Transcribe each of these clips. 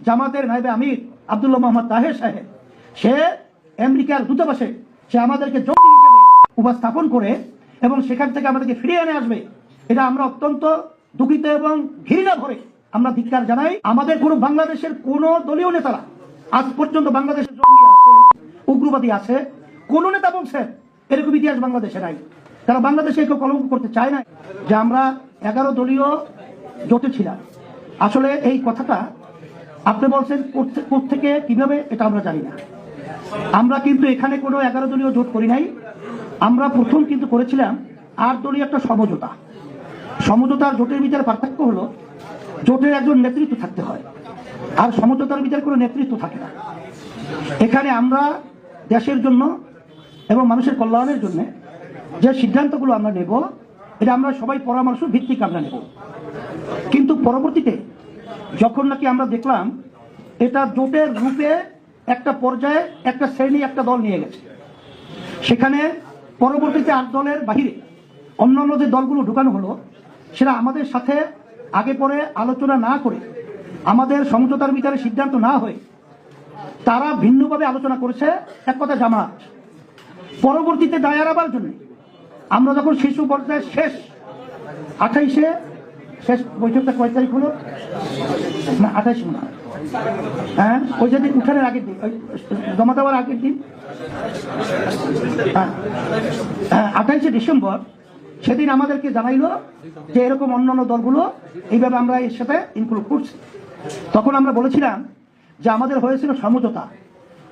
জামাতের নায়েবে আমির আব্দুল্লাহ মোহাম্মদ তাহের সাহেব, সে আমেরিকার দূতাবাসে সে আমাদেরকে জঙ্গি হিসেবে উপস্থাপন করে এবং সেখান থেকে আমাদেরকে ফিরিয়ে এনে আসবে, এটা আমরা অত্যন্ত দুঃখিত এবং ঘৃণা ভরে আমরা ধিক্কার জানাই। আমাদের কোনো বাংলাদেশের কোন দলীয় নেতারা আজ পর্যন্ত বাংলাদেশের জঙ্গি আছে, উগ্রবাদী আছে, কোন নেতা বলছে এরকম ইতিহাস বাংলাদেশে নাই। তারা বাংলাদেশে কেউ কলঙ্ক করতে চায় না যে আমরা 11 দলীয় জোটে ছিলাম। আসলে এই কথাটা আপনি বলছেন কোত্থেকে কিভাবে, এটা আমরা জানি না। আমরা কিন্তু এখানে কোনো 11 দলীয় জোট করি নাই। আমরা প্রথম কিন্তু করেছিলাম 8 দলীয় একটা সমঝোতা। সমঝোতার জোটের ভিতরে পার্থক্য হলো জোটের একজন নেতৃত্ব থাকতে হয়, আর সমঝোতার ভিতরে কোনো নেতৃত্ব থাকে না। এখানে আমরা দেশের জন্য এবং মানুষের কল্যাণের জন্য যে সিদ্ধান্তগুলো আমরা নেব, এটা আমরা সবাই পরামর্শ ভিত্তিক আমরা নেব। কিন্তু পরবর্তীতে যখন নাকি আমরা দেখলাম এটা জোটের রূপে একটা পর্যায়ে একটা শ্রেণী একটা দল নিয়ে গেছে, সেখানে পরবর্তীতে 8 দলের বাহিরে অন্যান্য যে দলগুলো ঢুকানো হলো, সেটা আমাদের সাথে আগে পরে আলোচনা না করে, আমাদের সমঝোতার ভিতরে সিদ্ধান্ত না হয়ে তারা ভিন্নভাবে আলোচনা করেছে। এক কথা জামাত পরবর্তীতে দায়ের আবার জন্য আমরা যখন শিশু পর্যায়ে শেষ 28-এ শেষ বৈঠকটা কয় তারিখ হলো না 28 মনে হয়, হ্যাঁ ওই যেদিন উঠানের আগের দিন, জমা দেওয়ার আগের দিন, হ্যাঁ 28শে ডিসেম্বর, সেদিন আমাদেরকে জানাইলো যে এরকম অন্যান্য দলগুলো এইভাবে আমরা এর সাথে ইনক্লুড করছি। তখন আমরা বলেছিলাম যে আমাদের হয়েছিল সমঝোতা,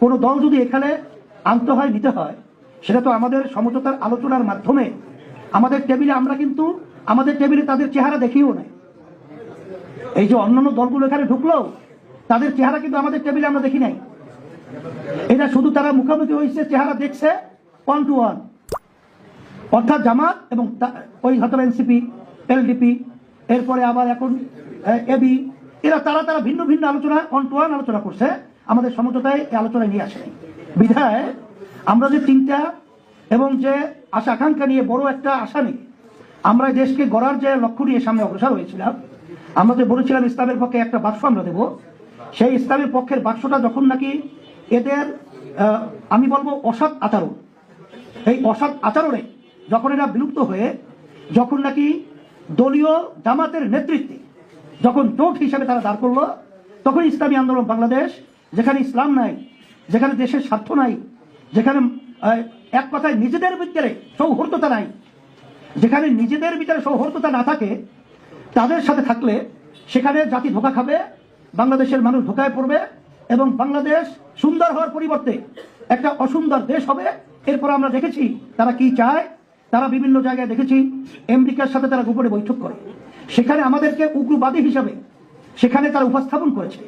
কোনো দল যদি এখানে আনতে হয় নিতে হয়, সেটা তো আমাদের সমঝোতার আলোচনার মাধ্যমে আমাদের টেবিলে, আমরা কিন্তু আমাদের টেবিলে তাদের চেহারা দেখিও নাই। এই যে অন্যান্য দলগুলো এখানে ঢুকলো, তাদের চেহারা কিন্তু আমাদের টেবিলে আমরা দেখি নাই। এটা শুধু তারা মুখোমুখি হয়েছে, চেহারা দেখছে 1 to 1, অর্থাৎ জামাত এবং ওই হয়তো এনসিপি, এলডিপি, এরপরে আবার এখন এবি, এরা তারা ভিন্ন ভিন্ন আলোচনা 1 to 1 আলোচনা করছে, আমাদের সমঝোতায় এই আলোচনায় নিয়ে আসে। বিধায় আমরা যে চিন্তা এবং যে আশা আকাঙ্ক্ষা নিয়ে, বড় একটা আশা নিয়ে আমরা দেশকে গড়ার যে লক্ষ্য নিয়ে সামনে অগ্রসর হয়েছিলাম, আমরা যে বলেছিলাম ইসলামের পক্ষে একটা বাক্স আমরা দেব, সেই ইসলামের পক্ষের বাক্সটা যখন নাকি এদের আমি বলবো অসৎ আচরণ, এই অসৎ আচরণে যখন এরা বিলুপ্ত হয়ে, যখন নাকি দলীয় জামাতের নেতৃত্বে যখন জোট হিসেবে তারা দাঁড় করলো, তখন ইসলামী আন্দোলন বাংলাদেশ, যেখানে ইসলাম নাই, যেখানে দেশের স্বার্থ নাই, যেখানে এক কথায় নিজেদের ভিতরে সৌহার্দ্যতা নাই, যেখানে নিজেদের ভিতরে সৌহার্দ্যতা না থাকে, তাদের সাথে থাকলে সেখানে জাতি ধোঁকা খাবে, বাংলাদেশের মানুষ ধোঁকায় পড়বে এবং বাংলাদেশ সুন্দর হওয়ার পরিবর্তে একটা অসুন্দর দেশ হবে। এরপর আমরা দেখেছি তারা কি চায়। তারা বিভিন্ন জায়গায় দেখেছি আমেরিকার সাথে তারা গোপনে বৈঠক করে, সেখানে আমাদেরকে উগ্রবাদী হিসাবে সেখানে তারা উপস্থাপন করেছে।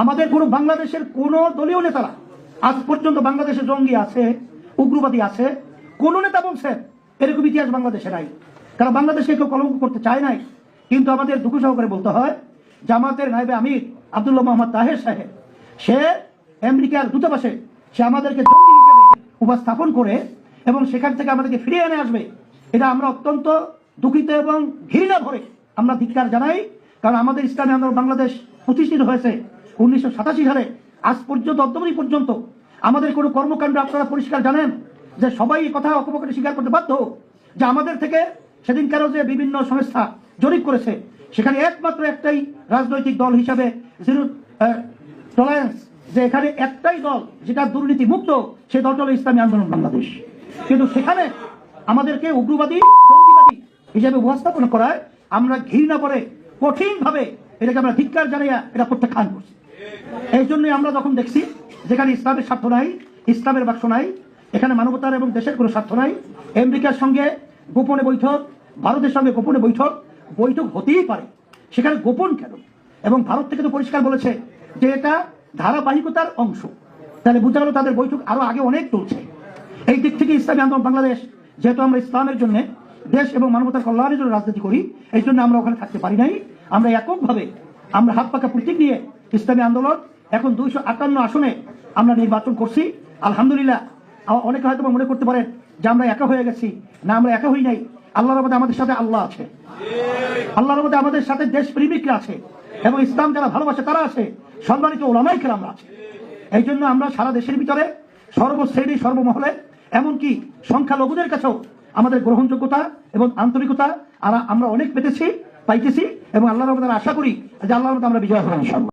আমাদের কোনো বাংলাদেশের কোন দলীয় নেতারা আজ পর্যন্ত বাংলাদেশে জঙ্গি আছে, উগ্রবাদী আছে, কোন নেতা বলছেন এরকম ইতিহাস বাংলাদেশে নাই। কারণ বাংলাদেশে কেউ কলঙ্ক করতে চায় নাই। কিন্তু আমাদের দুঃখ সহকারে বলতে হয়, জামাতের নায়েবে আমির আব্দুল্লাহ মোহাম্মদ তাহের সাহেব, সে আমেরিকার দূতাবাসে সে আমাদেরকে জঙ্গি হিসেবে উপস্থাপন করে এবং সেখান থেকে আমাদেরকে ফিরিয়ে এনে আসবে, এটা আমরা অত্যন্ত দুঃখিত এবং ঘৃণা ভরে আমরা ধিক্কার জানাই। কারণ আমাদের ইসলামী আন্দোলন বাংলাদেশ প্রতিষ্ঠিত হয়েছে 1987 সালে, আজ পর্যন্ত অদ্যাবধি পর্যন্ত আমাদের কোনো কর্মকাণ্ড আপনারা পরিষ্কার জানেন যে সবাই এই কথা অকপটে স্বীকার করতে বাধ্য যে আমাদের থেকে সেদিনকারও যে বিভিন্ন সংস্থা জরিপ করেছে, সেখানে একমাত্র একটাই রাজনৈতিক দল হিসাবে জিরো টলারেন্স, যে এখানে একটাই দল যেটা দুর্নীতি মুক্ত, সেই দলটা হলো ইসলামী আন্দোলন বাংলাদেশ। কিন্তু সেখানে আমাদেরকে উগ্রবাদী, জঙ্গিবাদী হিসাবে উপস্থাপন করায় আমরা ঘৃণা করে কঠিনভাবে এটাকে আমরা ধিক্কার জানিয়ে এটা প্রত্যাখ্যান করছি। এই জন্যই আমরা যখন দেখছি যেখানে ইসলামের স্বার্থ নাই, ইসলামের বাক্স নাই, এখানে মানবতার এবং দেশের কোনো স্বার্থ নাই, আমেরিকার সঙ্গে গোপনে বৈঠক, ভারতের সঙ্গে গোপনে বৈঠক হতেই পারে, সেখানে গোপন কেন? এবং ভারত থেকে তো পরিষ্কার বলেছে যে এটা ধারাবাহিকতার অংশ, তাহলে বোঝা গেল তাদের বৈঠক আরো আগে অনেক চলছে। এই দিক থেকে ইসলামী আন্দোলন বাংলাদেশ, যেহেতু আমরা ইসলামের জন্য, দেশ এবং মানবতার কল্যাণের জন্য রাজনীতি করি, এই জন্য আমরা ওখানে থাকতে পারি নাই। আমরা এককভাবে আমরা হাত পাকা প্রতীক নিয়ে ইসলামী আন্দোলন এখন 258 আসনে আমরা নির্বাচন করছি। আলহামদুলিল্লাহ। অনেকে হয়তো মনে করতে পারেন যে আমরা একা হয়ে গেছি, না, আমরা একা হই নাই। আল্লাহর রহমতে আমাদের সাথে আল্লাহ আছে, আল্লাহর রহমতে আমাদের সাথে দেশ প্রেমিকরা আছে, এবং ইসলাম যারা ভালোবাসে তারা আছে, সম্মানিত ওলামায়ে কেরামরা আছে। এই জন্য আমরা সারা দেশের ভিতরে সর্বশ্রেণী সর্বমহলে এমনকি সংখ্যালঘুদের কাছেও আমাদের গ্রহণযোগ্যতা এবং আন্তরিকতা আমরা অনেক পাইতেছি এবং আল্লাহর রহমতে আশা করি যে আল্লাহর রহমতে আমরা বিজয় হব ইনশাআল্লাহ।